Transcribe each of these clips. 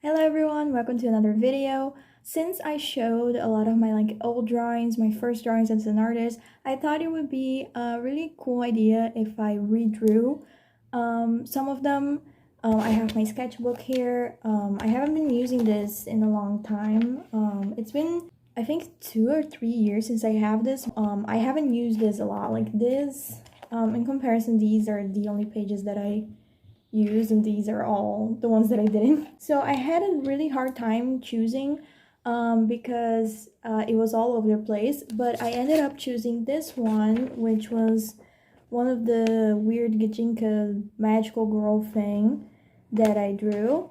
Hello everyone, welcome to another video. Since I showed a lot of my old drawings, my first drawings as an artist, I thought it would be a really cool idea if I redrew some of them. I have my sketchbook here. I haven't been using this in a long time. It's been, I think, 2 or 3 years since I have this. I haven't used this a lot. Like this, in comparison, these are the only pages that I used, and these are all the ones that I didn't. So I had a really hard time choosing because it was all over the place, but I ended up choosing this one, which was one of the weird Gajinka magical girl thing that I drew,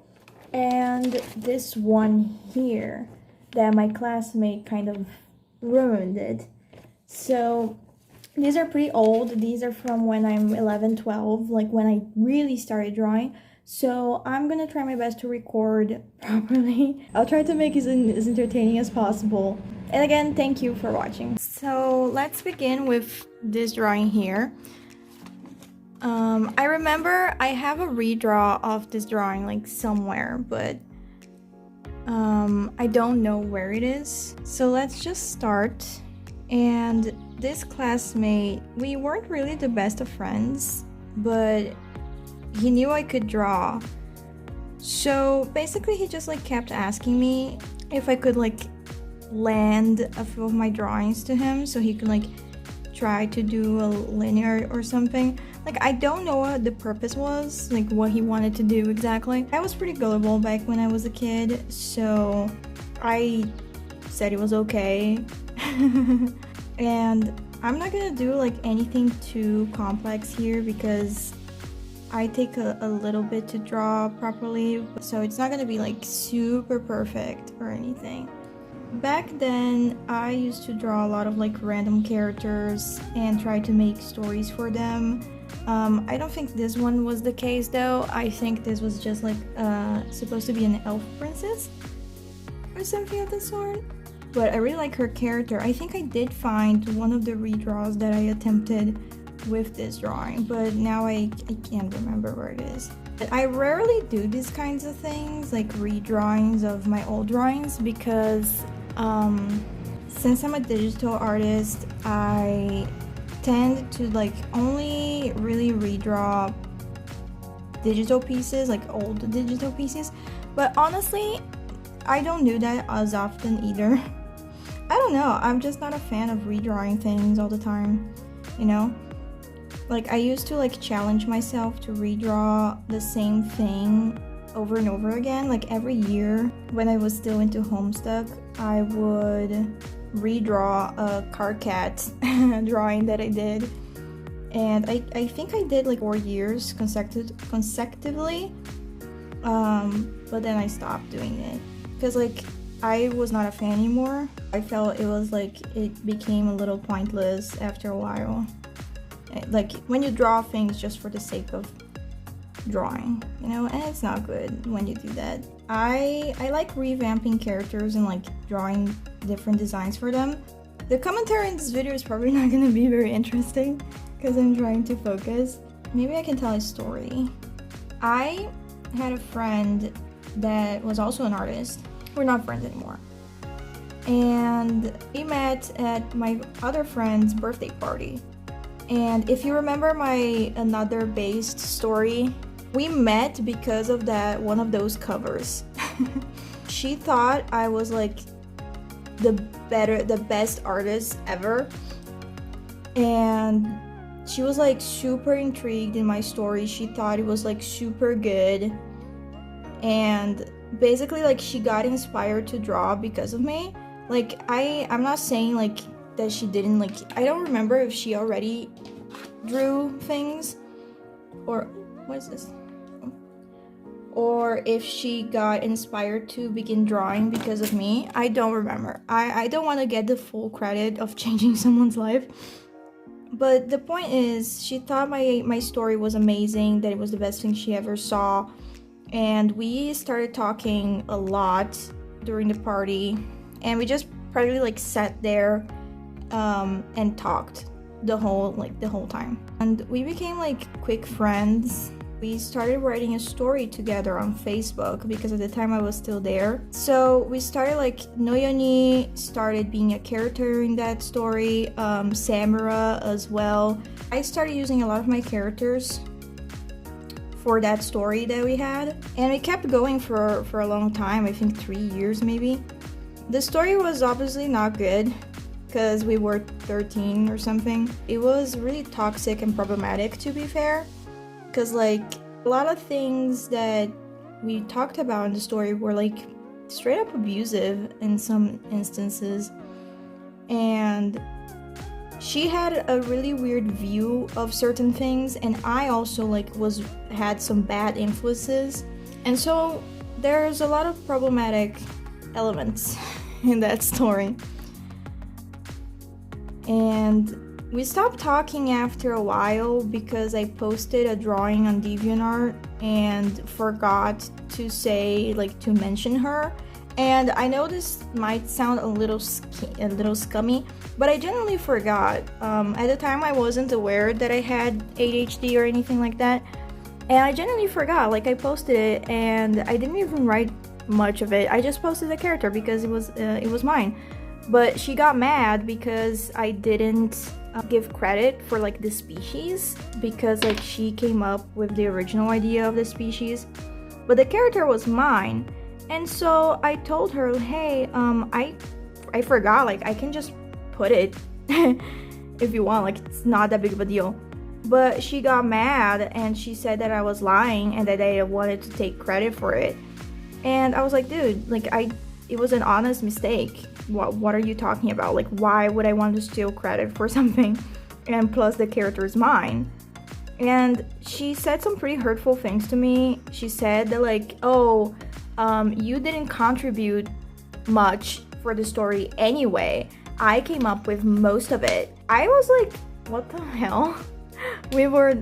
and this one here that my classmate kind of ruined it. So these are pretty old. These are from when I'm 11, 12, like when I really started drawing. So I'm gonna try my best to record properly. I'll try to make it as entertaining as possible. And again, thank you for watching. So let's begin with this drawing here. I remember I have a redraw of this drawing like somewhere, but I don't know where it is. So let's just start. And this classmate, we weren't really the best of friends, but he knew I could draw. So basically he just kept asking me if I could lend a few of my drawings to him so he could try to do a linear or something. I don't know what the purpose was, what he wanted to do exactly. I was pretty gullible back when I was a kid, so I said it was okay. And I'm not gonna do anything too complex here because I take a little bit to draw properly, so it's not gonna be super perfect or anything. Back then I used to draw a lot of random characters and try to make stories for them. I don't think this one was the case though. I think this was just supposed to be an elf princess or something of the sort. But I really like her character. I think I did find one of the redraws that I attempted with this drawing, but now I can't remember where it is. But I rarely do these kinds of things, redrawings of my old drawings, because since I'm a digital artist, I tend to only really redraw digital pieces, old digital pieces. But honestly, I don't do that as often either. I don't know, I'm just not a fan of redrawing things all the time, you know? I used to challenge myself to redraw the same thing over and over again. Every year when I was still into Homestuck, I would redraw a Carcat drawing that I did. And I think I did 4 years consecutively, but then I stopped doing it because I was not a fan anymore. I felt it was it became a little pointless after a while. When you draw things just for the sake of drawing, and it's not good when you do that. I like revamping characters and drawing different designs for them. The commentary in this video is probably not gonna be very interesting because I'm trying to focus. Maybe I can tell a story. I had a friend that was also an artist. We're not friends anymore. And we met at my other friend's birthday party. And if you remember my Another Based story, we met because of one of those covers. She thought I was the best artist ever. And she was super intrigued in my story. She thought it was super good. And basically she got inspired to draw because of me. I'm not saying that she didn't I don't remember if she already drew things or what is this, or if she got inspired to begin drawing because of me. I don't remember. I don't want to get the full credit of changing someone's life, but the point is she thought my story was amazing, that it was the best thing she ever saw. And we started talking a lot during the party, and we just probably sat there and talked the whole time. And we became quick friends We started writing a story together on Facebook because at the time I was still there. So we started like Noyoni started being a character in that story, Samura as well. I started using a lot of my characters for that story that we had, and we kept going for a long time, I think 3 years maybe. The story was obviously not good because we were 13 or something. It was really toxic and problematic, to be fair. Because like a lot of things that we talked about in the story were like straight up abusive in some instances, and she had a really weird view of certain things, and I also like had some bad influences, and so there's a lot of problematic elements in that story. And we stopped talking after a while because I posted a drawing on DeviantArt and forgot to say, like, to mention her. And I know this might sound a little scummy, but I genuinely forgot. At the time, I wasn't aware that I had ADHD or anything like that, and I genuinely forgot. Like, I posted it, and I didn't even write much of it. I just posted the character because it was mine. But she got mad because I didn't give credit for like the species, because like she came up with the original idea of the species, but the character was mine. And so I told her, hey, I forgot, like I can just put it if you want, like it's not that big of a deal. But she got mad and she said that I was lying and that I wanted to take credit for it. And I was like, dude, like it was an honest mistake. What are you talking about? Like, why would I want to steal credit for something? And plus the character is mine. And she said some pretty hurtful things to me. She said that like, oh, you didn't contribute much for the story anyway. I came up with most of it. I was like, what the hell? We're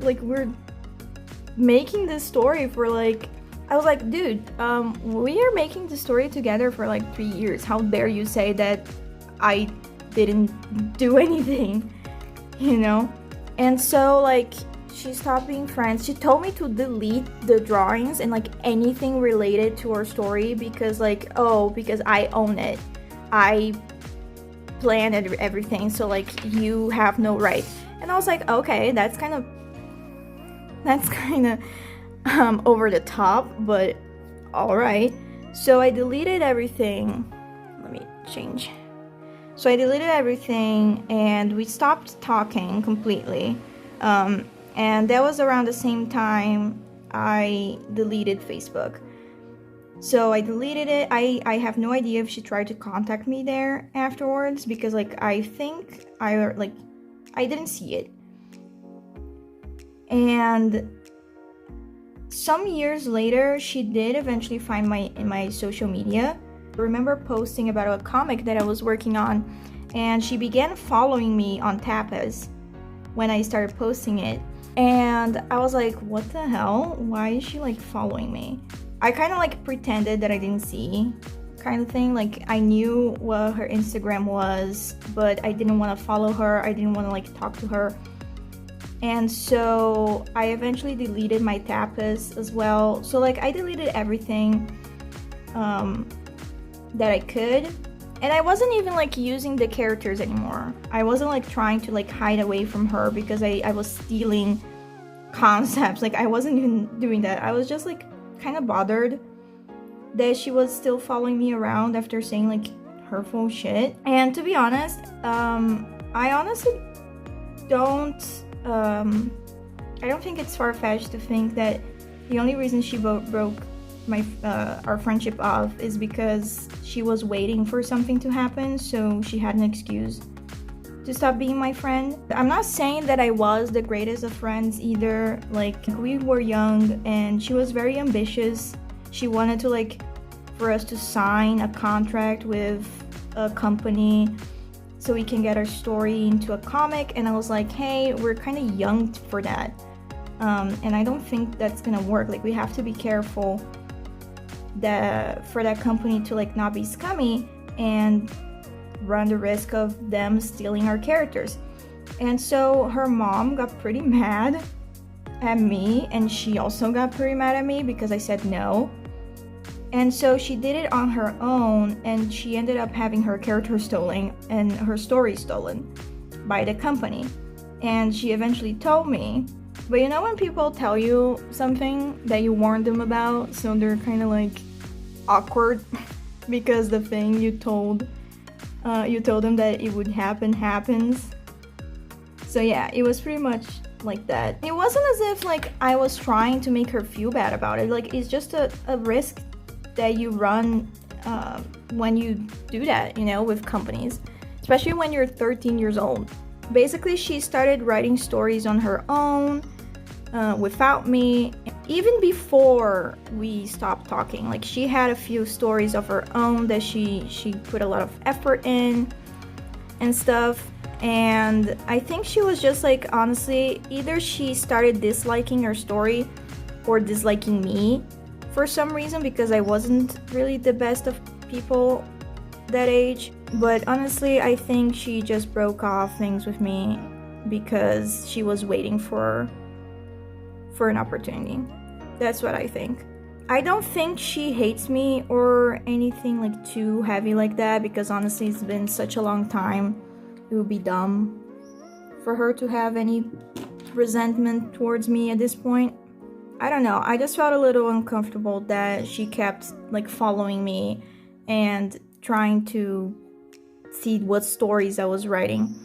making this story for like, I was like, dude, we are making the story together for like 3 years. How dare you say that I didn't do anything, you know? And so like, she stopped being friends. She told me to delete the drawings and like anything related to our story because like, oh, because I own it. I planned everything, so like you have no right. And I was like, okay, that's kind of over the top, but all right. So I deleted everything. Let me change. So I deleted everything and we stopped talking completely. And that was around the same time I deleted Facebook. So I deleted it. I have no idea if she tried to contact me there afterwards, because like I think I didn't see it. And some years later, she did eventually find my social media. I remember posting about a comic that I was working on, and she began following me on Tapas when I started posting it. And I was like, what the hell? Why is she like following me? I kind of like pretended that I didn't see, kind of thing. Like I knew what her Instagram was, but I didn't want to follow her. I didn't want to like talk to her. And so I eventually deleted my Tapas as well. So like I deleted everything that I could. And I wasn't even like using the characters anymore. I wasn't like trying to like hide away from her because I was stealing concepts. Like I wasn't even doing that. I was just like kind of bothered that she was still following me around after saying like hurtful shit. And to be honest, I honestly I don't think it's far-fetched to think that the only reason she broke our friendship off is because she was waiting for something to happen, so she had an excuse to stop being my friend. I'm not saying that I was the greatest of friends either. Like we were young and she was very ambitious. She wanted to like for us to sign a contract with a company so we can get our story into a comic, and I was like, hey, we're kind of young for that, and I don't think that's gonna work. Like we have to be careful that for that company to like not be scummy and run the risk of them stealing our characters. And so her mom got pretty mad at me, and she also got pretty mad at me because I said no. And so she did it on her own, and she ended up having her character stolen and her story stolen by the company. And she eventually told me. But you know when people tell you something that you warned them about, so they're kind of like awkward because the thing you told them that it would happen happens. So yeah, it was pretty much like that. It wasn't as if like I was trying to make her feel bad about it. Like, it's just a risk that you run when you do that, you know, with companies, especially when you're 13 years old. Basically, she started writing stories on her own without me, even before we stopped talking. Like, she had a few stories of her own that she put a lot of effort in and stuff. And I think she was just like, honestly, either she started disliking her story or disliking me for some reason, because I wasn't really the best of people that age. But honestly, I think she just broke off things with me because she was waiting for an opportunity. That's what I think. I don't think she hates me or anything like too heavy like that, because honestly, it's been such a long time. It would be dumb for her to have any resentment towards me at this point. I don't know, I just felt a little uncomfortable that she kept like following me and trying to see what stories I was writing,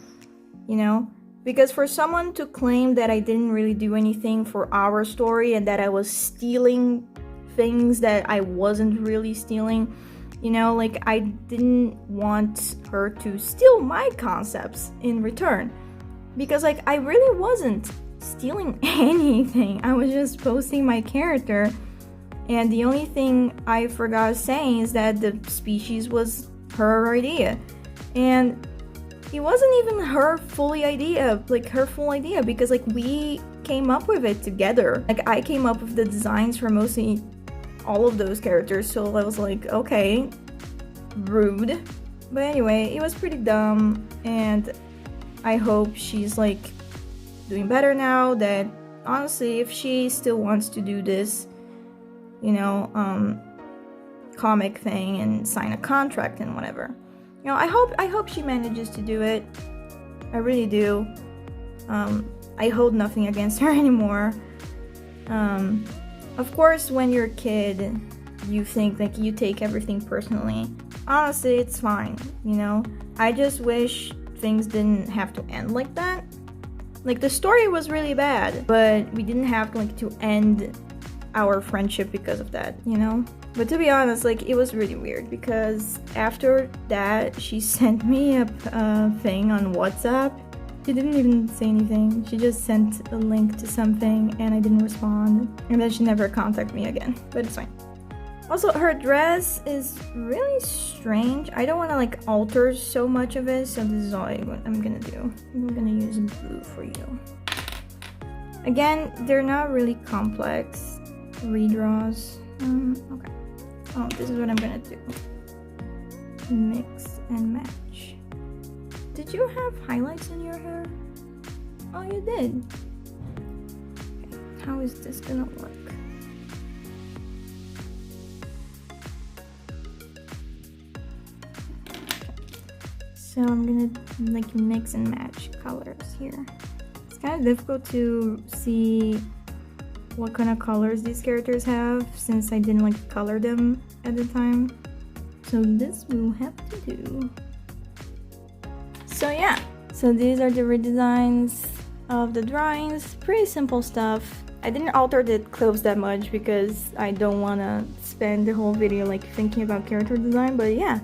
you know? Because for someone to claim that I didn't really do anything for our story and that I was stealing things that I wasn't really stealing, you know, like, I didn't want her to steal my concepts in return. Because like, I really wasn't stealing anything. I was just posting my character, and the only thing I forgot saying is that the species was her idea. And it wasn't even her full idea, because like, we came up with it together. Like, I came up with the designs for mostly all of those characters, so I was like, okay, rude. But anyway, it was pretty dumb, and I hope she's like doing better now. That honestly, if she still wants to do this, you know, comic thing and sign a contract and whatever, you know, I hope she manages to do it. I really do. I hold nothing against her anymore. Of course, when you're a kid, you think like you take everything personally. Honestly, it's fine, you know? I just wish things didn't have to end like that. Like, the story was really bad, but we didn't have like to end our friendship because of that, you know? But to be honest, like, it was really weird, because after that, she sent me a thing on WhatsApp. She didn't even say anything. She just sent a link to something, and I didn't respond. And then she never contacted me again, but it's fine. Also, her dress is really strange. I don't want to like alter so much of it, so this is all I'm gonna do. I'm gonna use blue for you. Again, they're not really complex redraws. Okay. Oh, this is what I'm gonna do. Mix and match. Did you have highlights in your hair? Oh, you did. Okay. How is this gonna work? So I'm gonna like mix and match colors here. It's kind of difficult to see what kind of colors these characters have, since I didn't like color them at the time. So this we'll have to do. So yeah, so these are the redesigns of the drawings. Pretty simple stuff. I didn't alter the clothes that much because I don't want to spend the whole video like thinking about character design, but yeah,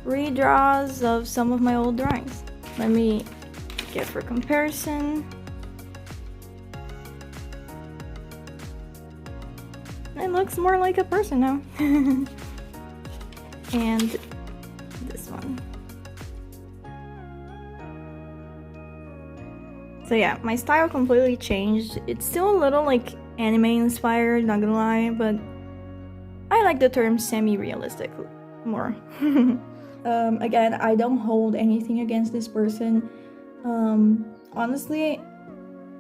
redraws of some of my old drawings. Let me get for comparison. It looks more like a person now. And this one. So yeah, my style completely changed. It's still a little like anime inspired, not gonna lie, but I like the term semi-realistic more. Again, I don't hold anything against this person. Honestly,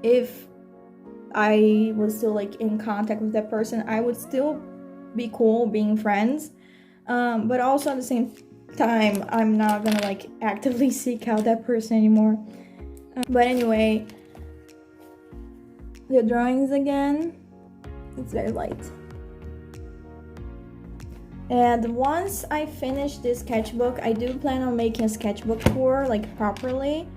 if I was still like in contact with that person, I would still be cool being friends. But also at the same time, I'm not gonna like actively seek out that person anymore. But anyway, the drawings again, it's very light. And once I finish this sketchbook, I do plan on making a sketchbook tour, like properly.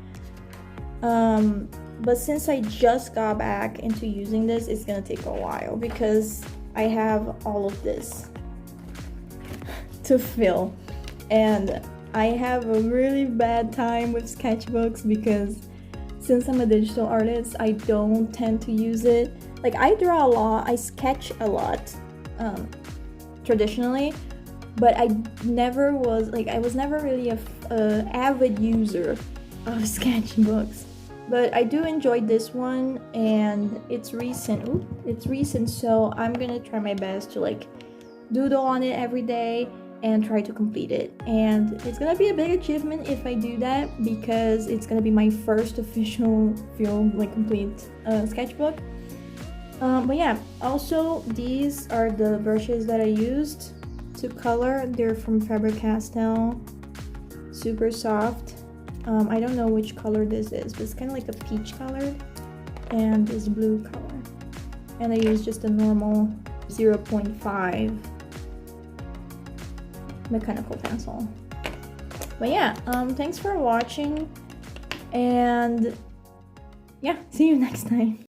But since I just got back into using this, it's gonna take a while because I have all of this to fill. And I have a really bad time with sketchbooks because since I'm a digital artist, I don't tend to use it. Like, I draw a lot, I sketch a lot, traditionally, but I was never really a avid user of sketchbooks. But I do enjoy this one, and it's recent. So I'm gonna try my best to like doodle on it every day and try to complete it. And it's gonna be a big achievement if I do that, because it's gonna be my first official complete sketchbook. But yeah, also these are the brushes that I used to color. They're from Faber-Castell, super soft. I don't know which color this is, but it's kind of like a peach color and this blue color. And I used just a normal 0.5 mechanical pencil. But yeah, thanks for watching, and yeah, see you next time.